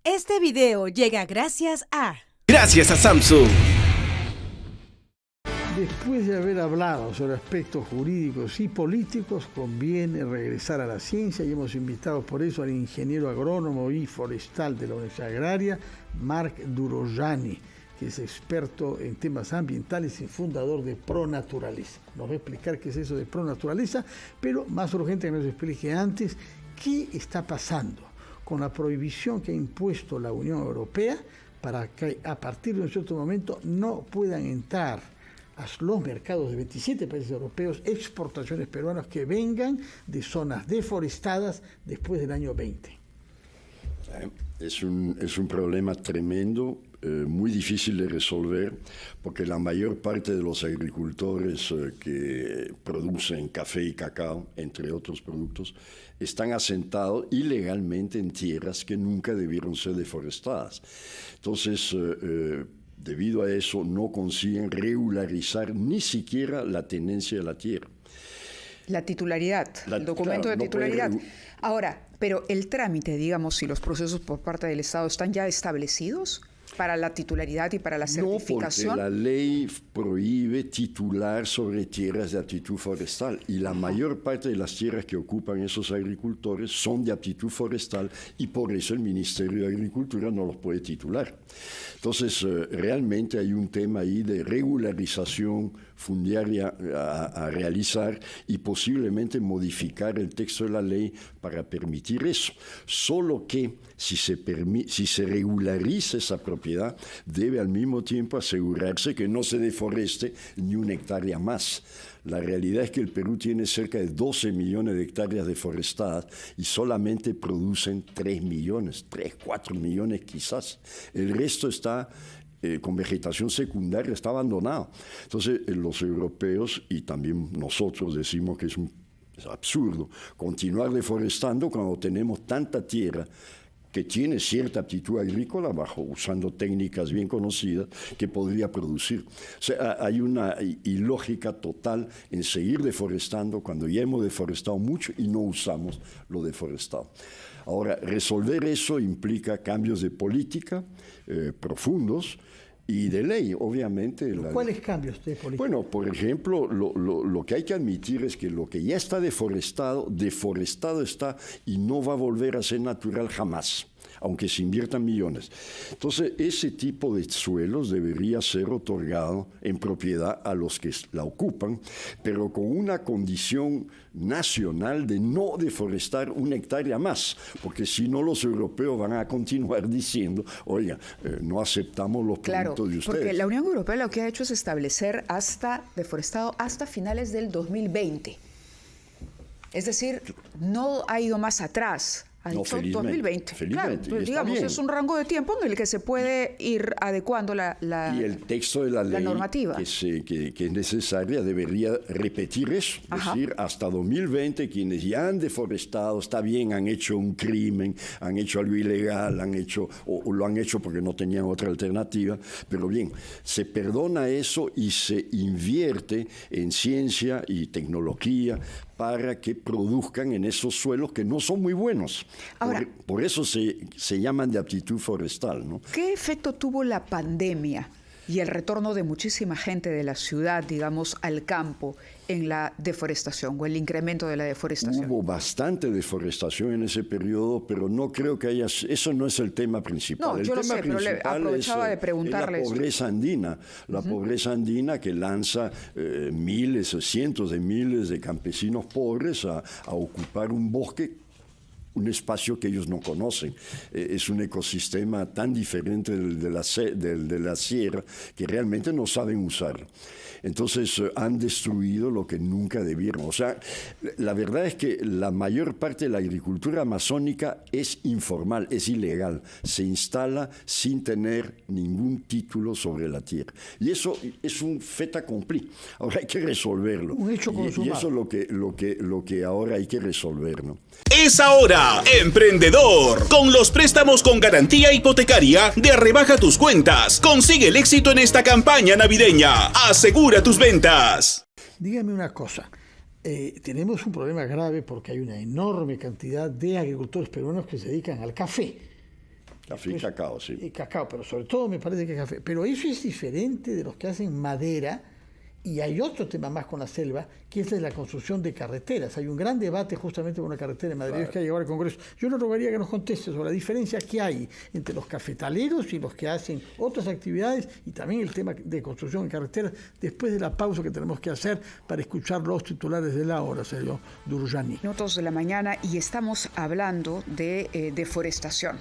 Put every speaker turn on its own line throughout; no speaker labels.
Este video llega gracias a...
Gracias a Samsung.
Después de haber hablado sobre aspectos jurídicos y políticos, conviene regresar a la ciencia y hemos invitado por eso al ingeniero agrónomo y forestal de la Universidad Agraria, Marc Durogiani, que es experto en temas ambientales y fundador de Pronaturaleza. Nos va a explicar qué es eso de Pronaturaleza, pero más urgente que nos explique antes qué está pasando con la prohibición que ha impuesto la Unión Europea para que a partir de un cierto momento no puedan entrar a los mercados de 27 países europeos exportaciones peruanas que vengan de zonas deforestadas después del año 20.
Es un problema tremendo, muy difícil de resolver, porque la mayor parte de los agricultores que producen café y cacao, entre otros productos, están asentados ilegalmente en tierras que nunca debieron ser deforestadas. Entonces, debido a eso, no consiguen regularizar ni siquiera la tenencia de la tierra.
La titularidad, el documento de titularidad. Ahora, pero el trámite, digamos, si los procesos por parte del Estado están ya establecidos para la titularidad y para la certificación.
No, porque la ley prohíbe titular sobre tierras de aptitud forestal y la mayor parte de las tierras que ocupan esos agricultores son de aptitud forestal y por eso el Ministerio de Agricultura no los puede titular. Entonces, realmente hay un tema ahí de regularización fundiaria a realizar y posiblemente modificar el texto de la ley para permitir eso. Solo que si se regulariza esa propiedad, debe al mismo tiempo asegurarse que no se deforeste ni una hectárea más. La realidad es que el Perú tiene cerca de 12 millones de hectáreas deforestadas y solamente producen 3 millones, 3, 4 millones quizás. El resto está con vegetación secundaria, está abandonado. Entonces, los europeos y también nosotros decimos que es absurdo continuar deforestando cuando tenemos tanta tierra que tiene cierta aptitud agrícola, usando técnicas bien conocidas, que podría producir. O sea, hay una ilógica total en seguir deforestando cuando ya hemos deforestado mucho y no usamos lo deforestado. Ahora, resolver eso implica cambios de política profundos y de ley, obviamente.
¿Cuáles cambios de política?
Bueno, por ejemplo, lo que hay que admitir es que lo que ya está deforestado está y no va a volver a ser natural jamás, aunque se inviertan millones. Entonces, ese tipo de suelos debería ser otorgado en propiedad a los que la ocupan, pero con una condición nacional de no deforestar una hectárea más, porque si no los europeos van a continuar diciendo, oiga, no aceptamos los productos de ustedes.
Porque la Unión Europea lo que ha hecho es establecer deforestado hasta finales del 2020. Es decir, no ha ido más atrás. Ha dicho 2020.
Felizmente.
Claro, digamos, es un rango de tiempo en el que se puede ir adecuando
y el texto de la ley
normativa
que es necesaria debería repetir eso. Es decir, hasta 2020 quienes ya han deforestado, está bien, han hecho un crimen, han hecho algo ilegal, o lo han hecho porque no tenían otra alternativa, pero bien, se perdona eso y se invierte en ciencia y tecnología para que produzcan en esos suelos que no son muy buenos.
Ahora,
por eso se llaman de aptitud forestal, ¿no?
¿Qué efecto tuvo la pandemia y el retorno de muchísima gente de la ciudad, digamos, al campo en la deforestación o el incremento de la deforestación?
Hubo bastante deforestación en ese periodo, pero no creo que eso no es el tema principal.
No, yo lo sé, pero aprovechaba de preguntarles.
Es la pobreza andina, pobreza andina que lanza cientos de miles de campesinos pobres a ocupar un bosque, un espacio que ellos no conocen. Es un ecosistema tan diferente del de la sierra que realmente no saben usar. Entonces han destruido lo que nunca debieron. O sea, la verdad es que la mayor parte de la agricultura amazónica es informal, es ilegal. Se instala sin tener ningún título sobre la tierra. Y eso es un fait accompli. Ahora hay que resolverlo.
Un hecho consumado.
Y eso es lo que ahora hay que resolver, ¿no?
Es ahora, emprendedor. Con los préstamos con garantía hipotecaria de Rebaja tus Cuentas. Consigue el éxito en esta campaña navideña. Asegura tus ventas.
Dígame una cosa. Tenemos un problema grave porque hay una enorme cantidad de agricultores peruanos que se dedican al café.
Café y cacao, sí.
Y cacao, pero sobre todo me parece que café. Pero eso es diferente de los que hacen madera. Y hay otro tema más con la selva, que es la construcción de carreteras. Hay un gran debate justamente con una carretera de Madrid que ha llegado al Congreso. Yo le rogaría que nos conteste sobre la diferencia que hay entre los cafetaleros y los que hacen otras actividades, y también el tema de construcción de carreteras, después de la pausa que tenemos que hacer para escuchar los titulares de la hora, señor Durjani.
Minutos de la mañana, y estamos hablando de deforestación.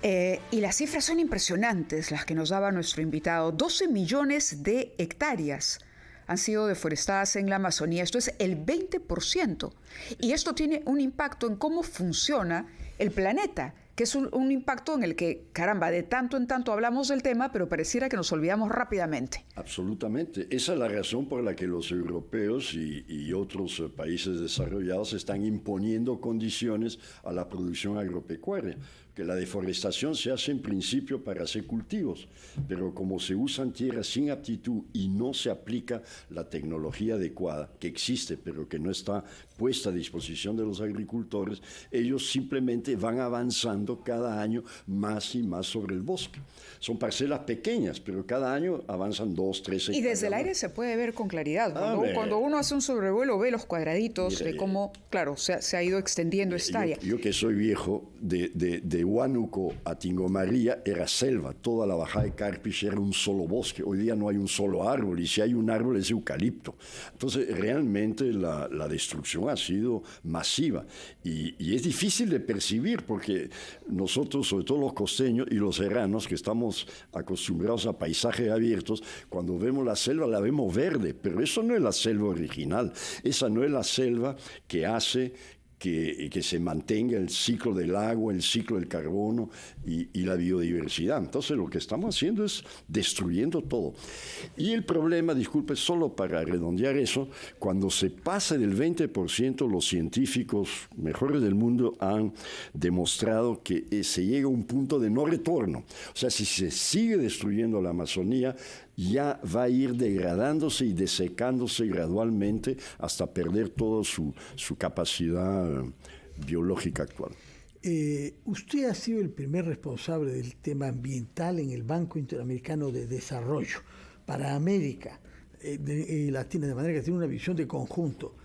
Y las cifras son impresionantes, las que nos daba nuestro invitado. 12 millones de hectáreas han sido deforestadas en la Amazonía. Esto es el 20%. Y esto tiene un impacto en cómo funciona el planeta, que es un impacto en el que, caramba, de tanto en tanto hablamos del tema, pero pareciera que nos olvidamos rápidamente.
Absolutamente. Esa es la razón por la que los europeos y otros países desarrollados están imponiendo condiciones a la producción agropecuaria. Que la deforestación se hace en principio para hacer cultivos, pero como se usan tierras sin aptitud y no se aplica la tecnología adecuada, que existe pero que no está puesta a disposición de los agricultores, ellos simplemente van avanzando cada año más y más sobre el bosque. Son parcelas pequeñas, pero cada año avanzan 2, 3 hectáreas.
Y desde el aire se puede ver con claridad. Cuando uno hace un sobrevuelo, ve los cuadraditos de cómo, claro, se ha ido extendiendo esta área.
Yo que soy viejo, de Huánuco a Tingomaría era selva, toda la bajada de Carpich era un solo bosque. Hoy día no hay un solo árbol, y si hay un árbol es eucalipto. Entonces, realmente la destrucción ha sido masiva y es difícil de percibir porque nosotros, sobre todo los costeños y los serranos, que estamos acostumbrados a paisajes abiertos, cuando vemos la selva la vemos verde, pero eso no es la selva original, esa no es la selva que hace que se mantenga el ciclo del agua, el ciclo del carbono y la biodiversidad. Entonces lo que estamos haciendo es destruyendo todo. Y el problema, disculpe, solo para redondear eso, cuando se pasa del 20%, los científicos mejores del mundo han demostrado que se llega a un punto de no retorno. O sea, si se sigue destruyendo la Amazonía, ya va a ir degradándose y desecándose gradualmente hasta perder toda su capacidad biológica actual.
Usted ha sido el primer responsable del tema ambiental en el Banco Interamericano de Desarrollo para América Latina, de manera que tiene una visión de conjunto.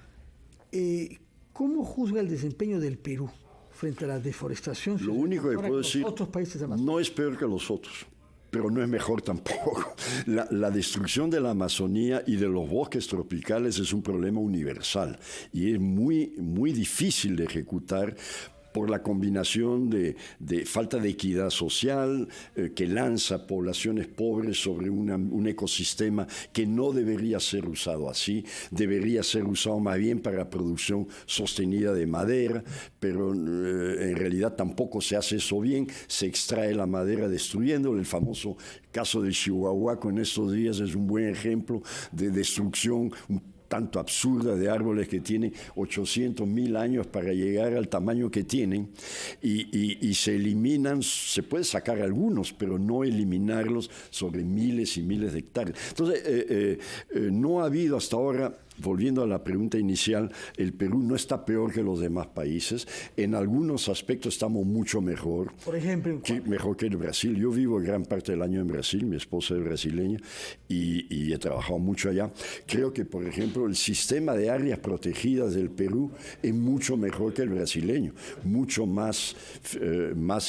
¿Cómo juzga el desempeño del Perú frente a la deforestación?
Lo único que puedo decir,
otros países
no es peor que los otros, pero no es mejor tampoco. La destrucción de la Amazonía y de los bosques tropicales es un problema universal y es muy, muy difícil de ejecutar por la combinación de falta de equidad social que lanza poblaciones pobres sobre un ecosistema que no debería ser usado así, debería ser usado más bien para producción sostenida de madera, pero en realidad tampoco se hace eso bien, se extrae la madera destruyéndola. El famoso caso de Chihuahua en estos días es un buen ejemplo de destrucción tanto absurda de árboles que tienen 800.000 años para llegar al tamaño que tienen y se eliminan, se puede sacar algunos, pero no eliminarlos sobre miles y miles de hectáreas. Entonces, no ha habido hasta ahora, volviendo a la pregunta inicial, el Perú no está peor que los demás países. En algunos aspectos estamos mucho mejor.
Por ejemplo,
mejor que el Brasil. Yo vivo gran parte del año en Brasil, mi esposa es brasileña y he trabajado mucho allá. Creo que, por ejemplo, el sistema de áreas protegidas del Perú es mucho mejor que el brasileño, mucho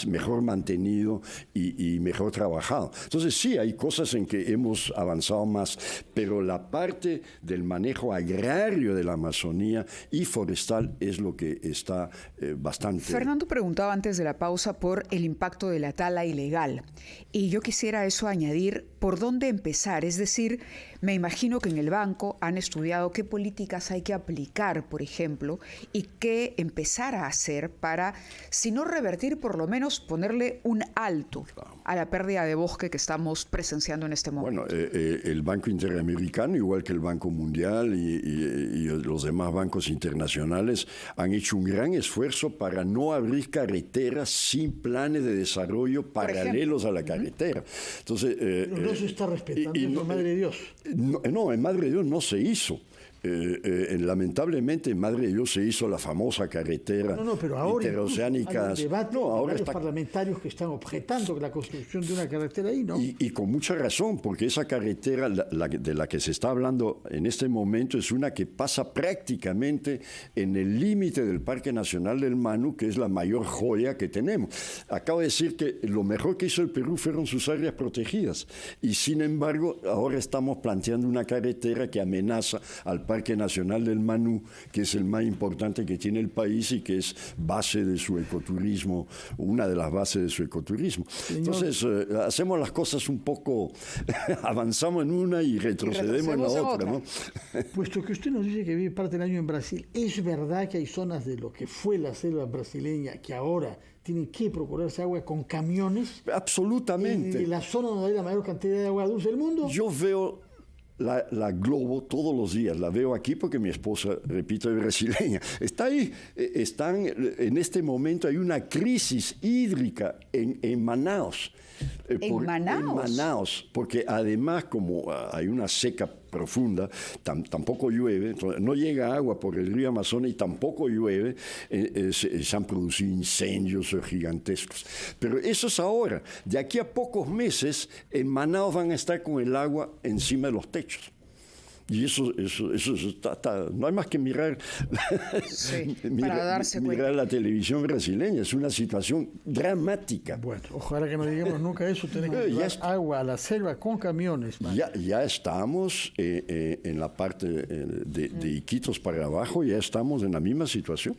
mejor mantenido y mejor trabajado. Entonces sí, hay cosas en que hemos avanzado más, pero la parte del manejo agrario de la Amazonía y forestal es lo que está bastante...
Fernando preguntaba antes de la pausa por el impacto de la tala ilegal y yo quisiera a eso añadir por dónde empezar, es decir, me imagino que en el banco han estudiado qué políticas hay que aplicar, por ejemplo, y qué empezar a hacer para, si no revertir, por lo menos ponerle un alto a la pérdida de bosque que estamos presenciando en este momento.
Bueno, el Banco Interamericano, igual que el Banco Mundial y los demás bancos internacionales, han hecho un gran esfuerzo para no abrir carreteras sin planes de desarrollo paralelos a la carretera. Entonces,
pero no se está respetando, en Madre de Dios.
No, en Madre de Dios no se hizo. Lamentablemente en Madre de Dios se hizo la famosa carretera
pero ahora
interoceánica.
Hay un debate,
ahora
varios parlamentarios que están objetando la construcción de una carretera ahí, ¿no?
Y con mucha razón, porque esa carretera de la que se está hablando en este momento es una que pasa prácticamente en el límite del Parque Nacional del Manu, que es la mayor joya que tenemos. Acabo de decir que lo mejor que hizo el Perú fueron sus áreas protegidas, y sin embargo ahora estamos planteando una carretera que amenaza al Parque Nacional del Manu, que es el más importante que tiene el país y que es base de su ecoturismo, una de las bases de su ecoturismo. Entonces hacemos las cosas un poco, avanzamos en una y retrocedemos en la otra, ¿no?
Puesto que usted nos dice que vive parte del año en Brasil, ¿es verdad que hay zonas de lo que fue la selva brasileña que ahora tienen que procurarse agua con camiones?
Absolutamente.
¿En la zona donde hay la mayor cantidad de agua dulce del mundo?
Yo veo la Globo todos los días, la veo aquí porque mi esposa, repito, es brasileña. Está ahí, en este momento hay una crisis hídrica en Manaus.
¿En Manaus?
En Manaus, porque además como hay una seca profunda, tampoco llueve, entonces no llega agua por el río Amazonas y tampoco llueve, se han producido incendios gigantescos. Pero eso es ahora. De aquí a pocos meses, en Manaus van a estar con el agua encima de los techos. Y eso está, no hay más que mirar,
para darse cuenta.
Mirar la televisión brasileña. Es una situación dramática.
Bueno, ojalá que no digamos nunca eso. Tenemos que llevar agua a la selva con camiones.
Ya estamos en la parte de Iquitos para abajo, ya estamos en la misma situación.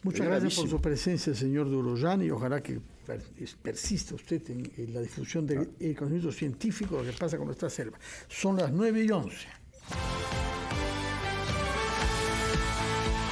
Muchas gracias por su presencia, señor Durojani, y ojalá que persista usted en la difusión del conocimiento científico de lo que pasa con nuestra selva. Son las 9:11.